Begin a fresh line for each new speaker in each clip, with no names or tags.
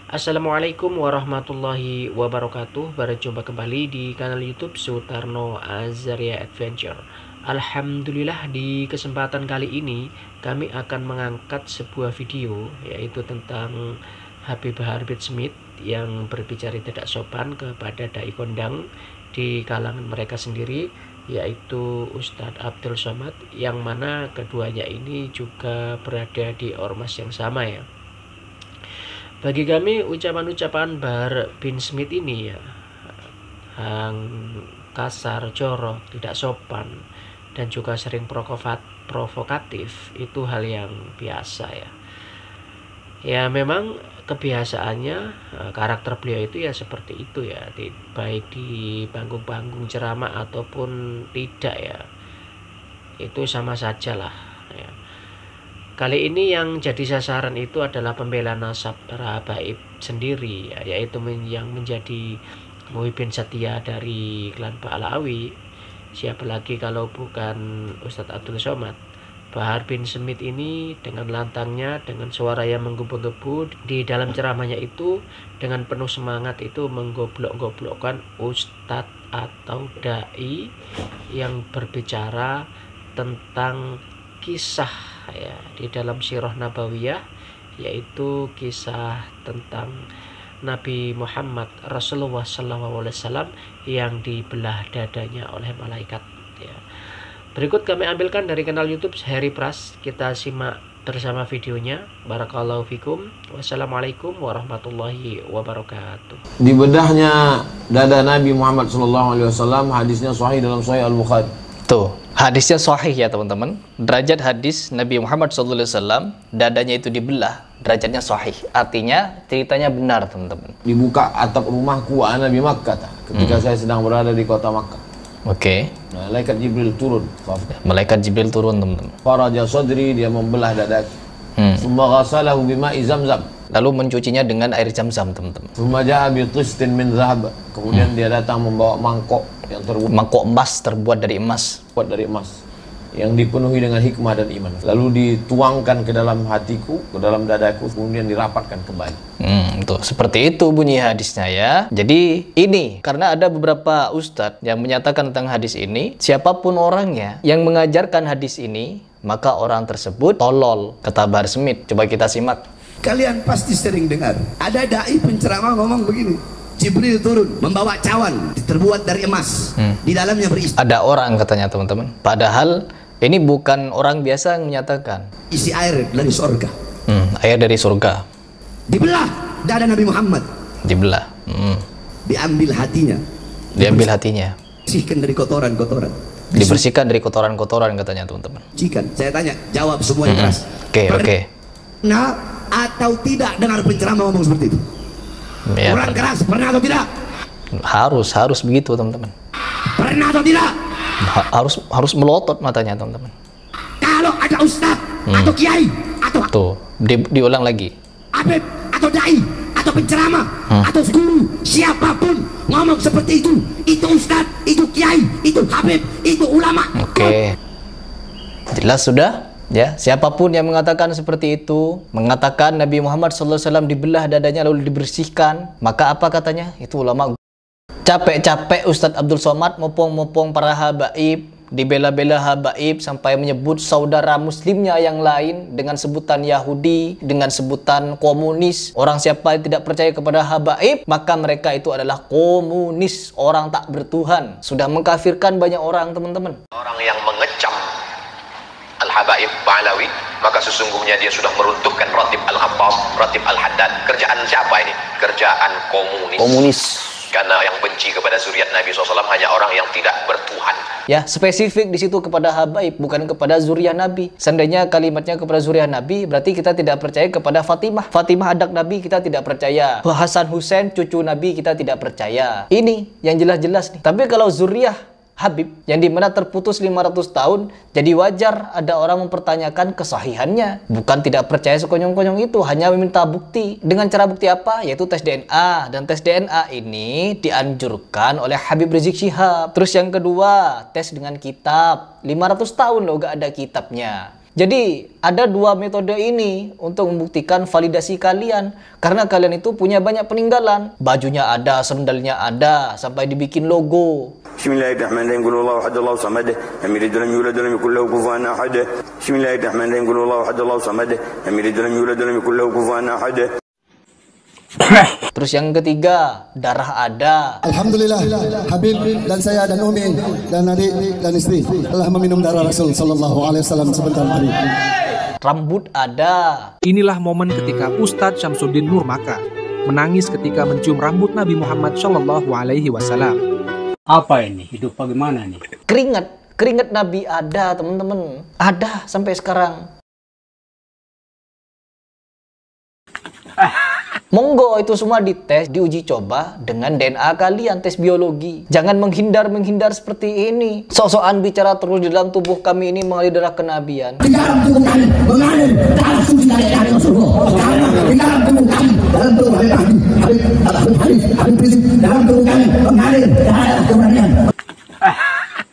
Assalamualaikum warahmatullahi wabarakatuh. Berjumpa kembali di kanal YouTube Sutarno Azaria Adventure. Alhamdulillah, di kesempatan kali ini kami akan mengangkat sebuah video, yaitu tentang Habib Bahar bin Smith yang berbicara tidak sopan kepada dai kondang di kalangan mereka sendiri, yaitu Ustadz Abdul Somad, yang mana keduanya ini juga berada di ormas yang sama ya. Bagi kami ucapan-ucapan Bahar bin Smith ini ya kasar, jorok, tidak sopan, dan juga sering provokatif, itu hal yang biasa ya. Ya memang kebiasaannya, karakter beliau itu ya seperti itu ya, baik di panggung-panggung ceramah ataupun tidak ya, itu sama saja lah ya. Kali ini yang jadi sasaran itu adalah pembela nasab para habaib sendiri ya, yaitu yang menjadi Muhyiddin Setia dari klan Pahlawi. Siapa lagi kalau bukan Ustadz Abdul Somad. Bahar bin Smith ini dengan lantangnya, dengan suara yang menggebu-gebu di dalam ceramahnya itu, dengan penuh semangat itu menggoblok-goblokkan ustadz atau dai yang berbicara tentang kisah ya di dalam sirah nabawiyah, yaitu kisah tentang Nabi Muhammad Rasulullah SAW yang dibelah dadanya oleh malaikat ya. Berikut kami ambilkan dari kanal YouTube Heri Pras. Kita simak bersama videonya. Barakallahu fikum. Wassalamualaikum warahmatullahi wabarakatuh.
Di bedahnya dada Nabi Muhammad SAW, hadisnya sahih dalam Sahih Al-Bukhari.
Tuh, hadisnya sahih ya teman-teman. Derajat hadis Nabi Muhammad SAW, dadanya itu dibelah, derajatnya sahih. Artinya ceritanya benar teman-teman.
Dibuka atap rumahku ana bi Makkah ketika saya sedang berada di kota Makkah.
Oke.
Malaikat Jibril turun.
Malaikat Jibril turun teman-teman.
Faraja sadri, dia membelah dadaku. Tsumma ghasalahu bima'i Zamzam.
Lalu mencucinya dengan air Zam-Zam teman-teman.
Tsumma ja'a bi tistin min zahab. Kemudian dia datang membawa mangkok yang
mangkok emas terbuat dari emas.
Yang dipenuhi dengan hikmah dan iman. Lalu dituangkan ke dalam hatiku, ke dalam dadaku, kemudian dirapatkan kembali.
Tuh, seperti itu bunyi hadisnya ya. Jadi ini karena ada beberapa ustadz yang menyatakan tentang hadis ini, siapapun orangnya yang mengajarkan hadis ini, maka orang tersebut tolol, kata Bahar Smith. Coba kita simak.
Kalian pasti sering dengar ada dai penceramah ngomong begini, Jibril turun membawa cawan terbuat dari emas, di dalamnya berisi.
Ada orang katanya teman-teman, padahal ini bukan orang biasa yang menyatakan.
Isi air dari surga.
Air dari surga.
Dibelah dada Nabi Muhammad.
Dibelah.
Diambil hatinya.
Diambil hatinya.
Dibersihkan dari kotoran-kotoran.
Dibersihkan dari kotoran-kotoran katanya teman-teman.
Saya tanya, jawab semua yang keras.
Oke.
Nah, atau tidak dengar penceramah ngomong seperti itu?
Ya,
orang keras, pernah atau tidak?
Harus begitu teman-teman.
Pernah atau tidak?
Harus melotot matanya teman-teman.
Kalau ada ustaz atau kiai atau
tuh diulang lagi,
habib atau dai atau penceramah atau guru, siapapun ngomong seperti itu ustaz, itu kiai, itu habib, itu ulama.
Oke. Jelas sudah ya, siapapun yang mengatakan seperti itu, mengatakan Nabi Muhammad SAW dibelah dadanya lalu dibersihkan, maka apa katanya? Itu ulama. Capek-capek Ustadz Abdul Somad mopong-mopong para habaib, dibela-bela habaib sampai menyebut saudara muslimnya yang lain dengan sebutan Yahudi, dengan sebutan komunis. Orang siapa yang tidak percaya kepada habaib, maka mereka itu adalah komunis, orang tak bertuhan. Sudah mengkafirkan banyak orang teman-teman.
Orang yang mengecam Al-Habaib Pahlawi, maka sesungguhnya dia sudah meruntuhkan Ratib Al-Ghaffaf, Ratib Al-Haddad. Kerjaan siapa ini? Kerjaan komunis. Karena yang benci kepada zuriat Nabi SAW hanya orang yang tidak bertuhan.
Ya, spesifik di situ kepada habaib, bukan kepada zuriat Nabi. Seandainya kalimatnya kepada zuriat Nabi, berarti kita tidak percaya kepada Fatimah. Fatimah anak Nabi, kita tidak percaya. Hasan Hussein, cucu Nabi, kita tidak percaya. Ini yang jelas-jelas nih. Tapi kalau zuriat Habib yang dimana terputus 500 tahun, jadi wajar ada orang mempertanyakan kesahihannya. Bukan tidak percaya sekonyong-konyong itu, hanya meminta bukti. Dengan cara bukti apa? Yaitu tes DNA. Dan tes DNA ini dianjurkan oleh Habib Rizik Syihab. Terus yang kedua, tes dengan kitab. 500 tahun loh gak ada kitabnya. Jadi ada dua metode ini untuk membuktikan validasi kalian. Karena kalian itu punya banyak peninggalan. Bajunya ada, sendalnya ada, sampai dibikin logo.
Bismillahirrahmanirrahim. Qul huwallahu ahad, Allahu samad, lam yalid walam yulad walam yakul lahu kufuwan ahad. Bismillahirrahmanirrahim. Qul huwallahu ahad, Allahu samad, lam yalid walam yulad walam yakul lahu kufuwan ahad.
Terus yang ketiga, darah ada.
Alhamdulillah, Habib dan saya dan Umi dan adik dan istri telah meminum darah Rasul sallallahu alaihi wasallam sebentar tadi.
Rambut ada.
Inilah momen ketika Ustadz Syamsuddin Nur Maka menangis ketika mencium rambut Nabi Muhammad Shallallahu Alaihi Wasallam.
Apa ini? Hidup bagaimana nih?
Keringat Nabi ada, teman-teman. Ada sampai sekarang. Monggo itu semua dites, diuji coba dengan DNA kalian, tes biologi. Jangan menghindar seperti ini. Sok-sokan bicara terus di dalam tubuh kami ini mengalir darah kenabian.
Di dalam tubuh kami mengalir darah suci dari Rasulullah. Di dalam tubuh kami, dalam tubuh Habib Rizik, dalam tubuh kami mengalir darah keberanian.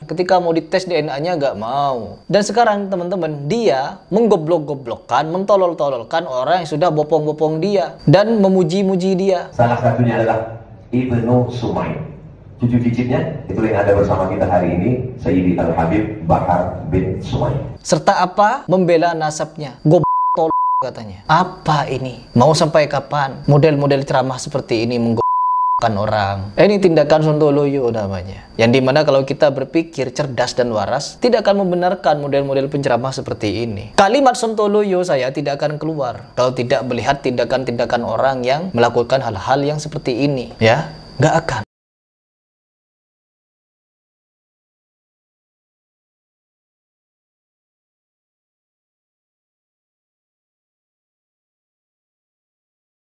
Ketika mau dites DNA-nya nggak mau. Dan sekarang teman-teman, dia menggoblok-goblokkan, mentolol-tololkan orang yang sudah bopong-bopong dia dan memuji-muji dia.
Salah satunya adalah Ibnu Sumay. Cucu cicitnya itu yang ada bersama kita hari ini, Sayyidi Al-Habib Bahar bin Sumay.
Serta apa? Membela nasabnya. Goblok katanya. Apa ini? Mau sampai kapan model-model ceramah seperti ini orang? Ini tindakan sontoloyo namanya. Yang dimana kalau kita berpikir cerdas dan waras, tidak akan membenarkan model-model penceramah seperti ini. Kalimat sontoloyo saya tidak akan keluar kalau tidak melihat tindakan-tindakan orang yang melakukan hal-hal yang seperti ini. Ya, nggak akan.